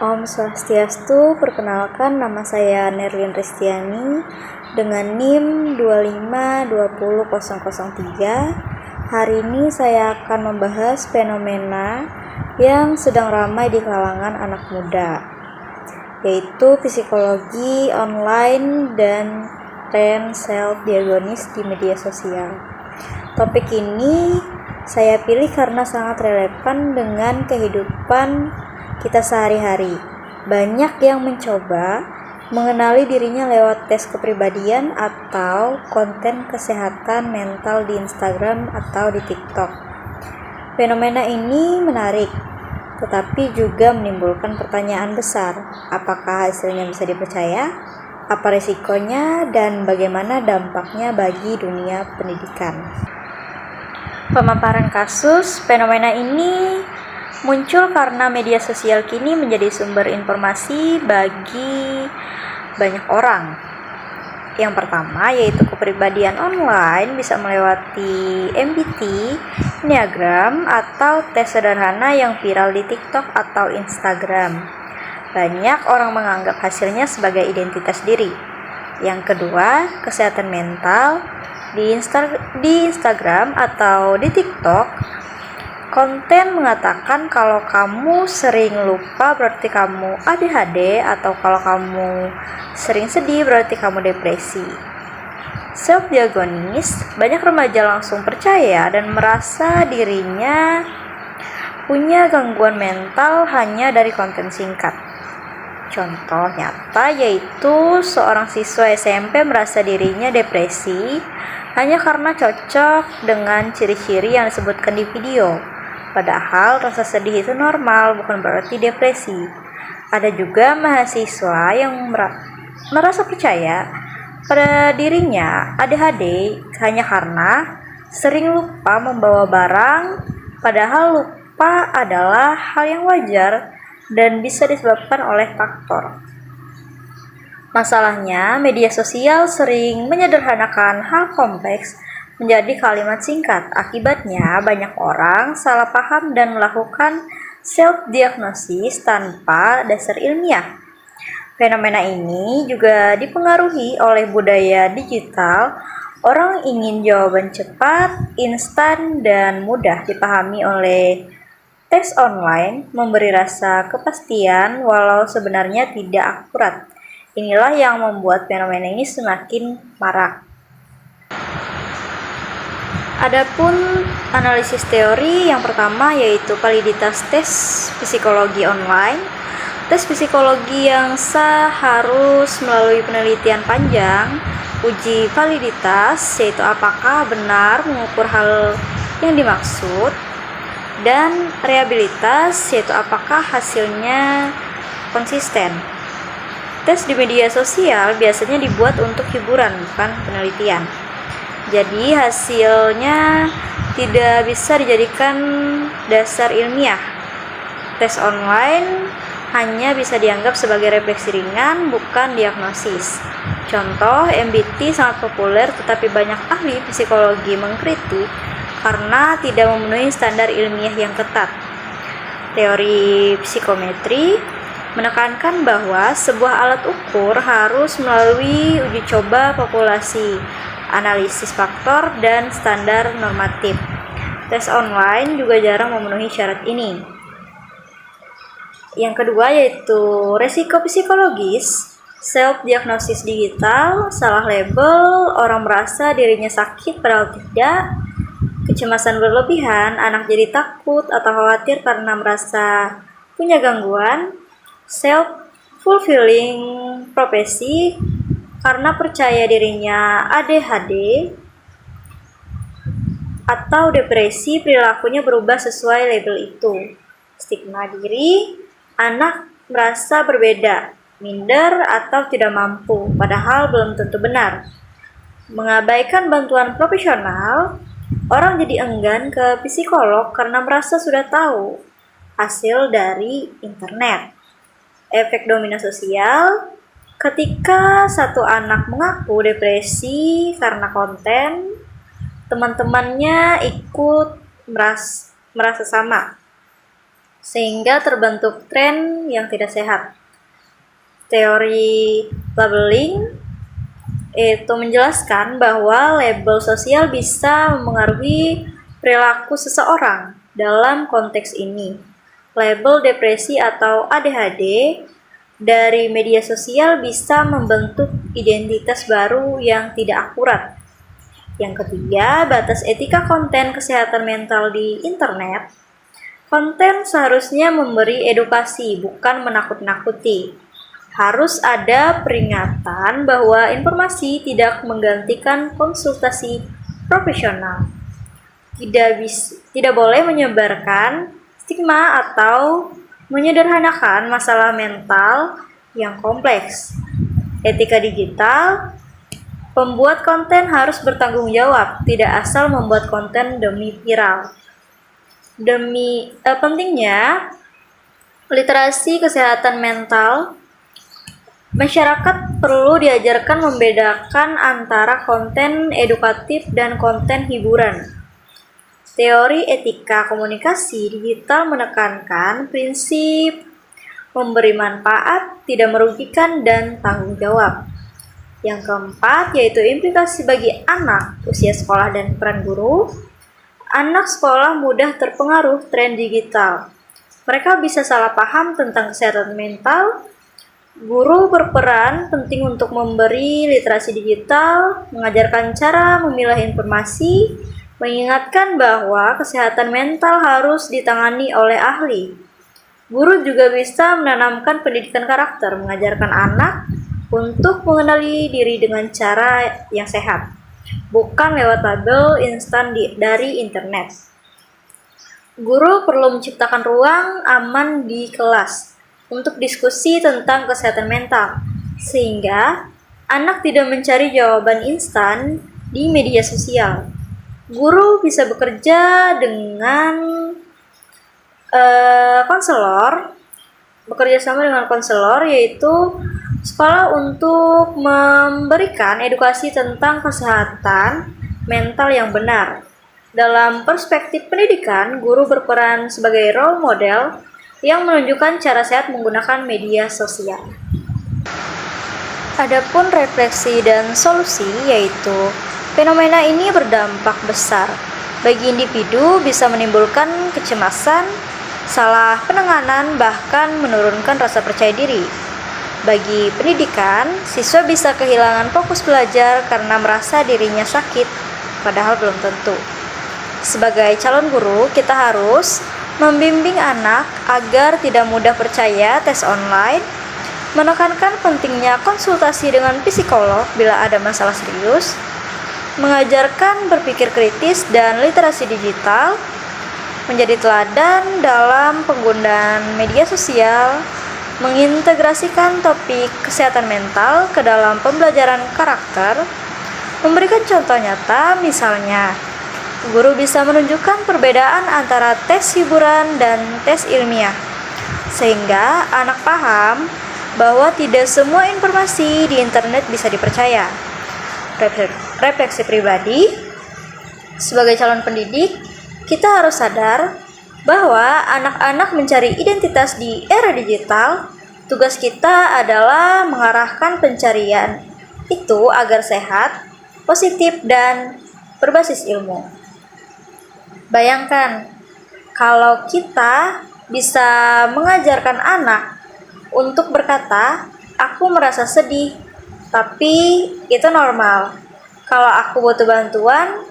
Om Swastiastu, perkenalkan nama saya Nerlin Ristiani dengan NIM 2520003. Hari ini saya akan membahas fenomena yang sedang ramai di kalangan anak muda, yaitu psikologi online dan tren self-diagnosis di media sosial. Topik ini saya pilih karena sangat relevan dengan kehidupan kita sehari-hari. Banyak yang mencoba mengenali dirinya lewat tes kepribadian atau konten kesehatan mental di Instagram atau di TikTok. Fenomena ini menarik, tetapi juga menimbulkan pertanyaan besar. Apakah hasilnya bisa dipercaya? Apa risikonya? Dan bagaimana dampaknya bagi dunia pendidikan? Pemaparan kasus fenomena ini muncul karena media sosial kini menjadi sumber informasi bagi banyak orang. Yang pertama yaitu kepribadian online bisa melewati MBTI, Enneagram, atau tes sederhana yang viral di TikTok atau Instagram. Banyak orang menganggap hasilnya sebagai identitas diri. Yang kedua, kesehatan mental di Instagram atau di TikTok. Konten mengatakan kalau kamu sering lupa berarti kamu ADHD, atau kalau kamu sering sedih berarti kamu depresi. Self-diagnosis, banyak remaja langsung percaya dan merasa dirinya punya gangguan mental hanya dari konten singkat. Contoh nyata yaitu seorang siswa SMP merasa dirinya depresi hanya karena cocok dengan ciri-ciri yang disebutkan di video. Padahal rasa sedih itu normal, bukan berarti depresi. Ada juga mahasiswa yang merasa percaya pada dirinya ADHD hanya karena sering lupa membawa barang, padahal lupa adalah hal yang wajar dan bisa disebabkan oleh faktor. Masalahnya, media sosial sering menyederhanakan hal kompleks menjadi kalimat singkat. Akibatnya, banyak orang salah paham dan melakukan self-diagnosis tanpa dasar ilmiah. Fenomena ini juga dipengaruhi oleh budaya digital. Orang ingin jawaban cepat, instan, dan mudah dipahami oleh tes online, memberi rasa kepastian walau sebenarnya tidak akurat. Inilah yang membuat fenomena ini semakin marak. Adapun analisis teori yang pertama yaitu validitas tes psikologi online. Tes psikologi yang sah harus melalui penelitian panjang. Uji validitas yaitu apakah benar mengukur hal yang dimaksud, dan reliabilitas yaitu apakah hasilnya konsisten. Tes di media sosial biasanya dibuat untuk hiburan, bukan penelitian. Jadi hasilnya tidak bisa dijadikan dasar ilmiah. Tes online hanya bisa dianggap sebagai refleksi ringan, bukan diagnosis. Contoh, MBTI sangat populer tetapi banyak ahli psikologi mengkritik karena tidak memenuhi standar ilmiah yang ketat. Teori psikometri menekankan bahwa sebuah alat ukur harus melalui uji coba populasi, analisis faktor, dan standar normatif. Tes online juga jarang memenuhi syarat ini. Yang kedua yaitu resiko psikologis. Self-diagnosis digital, salah label, orang merasa dirinya sakit padahal tidak, kecemasan berlebihan, anak jadi takut atau khawatir karena merasa punya gangguan, self-fulfilling prophecy, karena percaya dirinya ADHD atau depresi, perilakunya berubah sesuai label itu. Stigma diri, anak merasa berbeda, minder, atau tidak mampu, padahal belum tentu benar. Mengabaikan bantuan profesional, orang jadi enggan ke psikolog karena merasa sudah tahu hasil dari internet. Efek domino sosial, ketika satu anak mengaku depresi karena konten, teman-temannya ikut merasa sama. sehingga terbentuk tren yang tidak sehat. Teori labeling itu menjelaskan bahwa label sosial bisa mempengaruhi perilaku seseorang. Dalam konteks ini, label depresi atau ADHD dari media sosial bisa membentuk identitas baru yang tidak akurat. Yang ketiga, batas etika konten kesehatan mental di internet. Konten seharusnya memberi edukasi, bukan menakut-nakuti. Harus ada peringatan bahwa informasi tidak menggantikan konsultasi profesional. Tidak boleh menyebarkan stigma atau menyederhanakan masalah mental yang kompleks. Etika digital, pembuat konten harus bertanggung jawab, tidak asal membuat konten demi viral. Pentingnya literasi kesehatan mental, masyarakat perlu diajarkan membedakan antara konten edukatif dan konten hiburan. Teori etika komunikasi digital menekankan prinsip memberi manfaat, tidak merugikan, dan tanggung jawab. Yang keempat yaitu implikasi bagi anak usia sekolah dan peran guru. Anak sekolah mudah terpengaruh tren digital. Mereka bisa salah paham tentang kesehatan mental. Guru berperan penting untuk memberi literasi digital, mengajarkan cara memilah informasi, mengingatkan bahwa kesehatan mental harus ditangani oleh ahli. Guru juga bisa menanamkan pendidikan karakter, mengajarkan anak untuk mengenali diri dengan cara yang sehat, bukan lewat label instan dari internet. Guru perlu menciptakan ruang aman di kelas untuk diskusi tentang kesehatan mental, sehingga anak tidak mencari jawaban instan di media sosial. Guru bisa bekerja dengan bekerja sama dengan konselor, yaitu sekolah, untuk memberikan edukasi tentang kesehatan mental yang benar. Dalam perspektif pendidikan, guru berperan sebagai role model yang menunjukkan cara sehat menggunakan media sosial. Adapun refleksi dan solusi, yaitu fenomena ini berdampak besar bagi individu, bisa menimbulkan kecemasan, salah penanganan, bahkan menurunkan rasa percaya diri. Bagi pendidikan, siswa bisa kehilangan fokus belajar karena merasa dirinya sakit, padahal belum tentu. Sebagai calon guru, kita harus membimbing anak agar tidak mudah percaya tes online, menekankan pentingnya konsultasi dengan psikolog bila ada masalah serius, mengajarkan berpikir kritis dan literasi digital, menjadi teladan dalam penggunaan media sosial, mengintegrasikan topik kesehatan mental ke dalam pembelajaran karakter, memberikan contoh nyata, misalnya guru bisa menunjukkan perbedaan antara tes hiburan dan tes ilmiah, sehingga anak paham bahwa tidak semua informasi di internet bisa dipercaya. Refleksi pribadi, sebagai calon pendidik, kita harus sadar bahwa anak-anak mencari identitas di era digital. Tugas kita adalah mengarahkan pencarian itu agar sehat, positif, dan berbasis ilmu. Bayangkan kalau kita bisa mengajarkan anak untuk berkata, "Aku merasa sedih, tapi itu normal. Kalau aku butuh bantuan,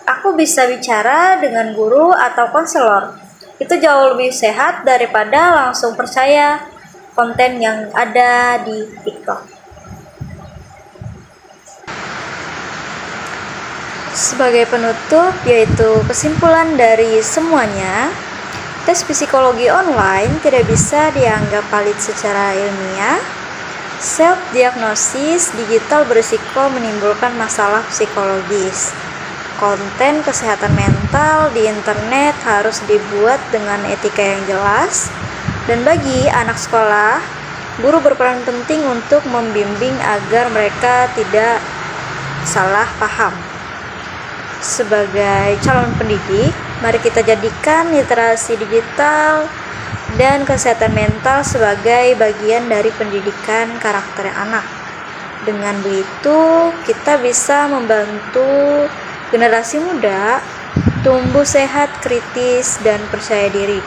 aku bisa bicara dengan guru atau konselor." Itu jauh lebih sehat daripada langsung percaya konten yang ada di TikTok. Sebagai penutup, yaitu kesimpulan dari semuanya, tes psikologi online tidak bisa dianggap valid secara ilmiah. Self-diagnosis digital berisiko menimbulkan masalah psikologis. Konten kesehatan mental di internet harus dibuat dengan etika yang jelas. Dan bagi anak sekolah, guru berperan penting untuk membimbing agar mereka tidak salah paham. Sebagai calon pendidik, mari kita jadikan literasi digital dan kesehatan mental sebagai bagian dari pendidikan karakter anak. Dengan begitu, kita bisa membantu generasi muda tumbuh sehat, kritis, dan percaya diri.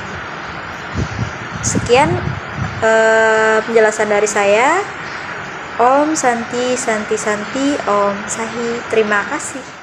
Sekian penjelasan dari saya. Om Santi Santi Santi, Om Sahi. Terima kasih.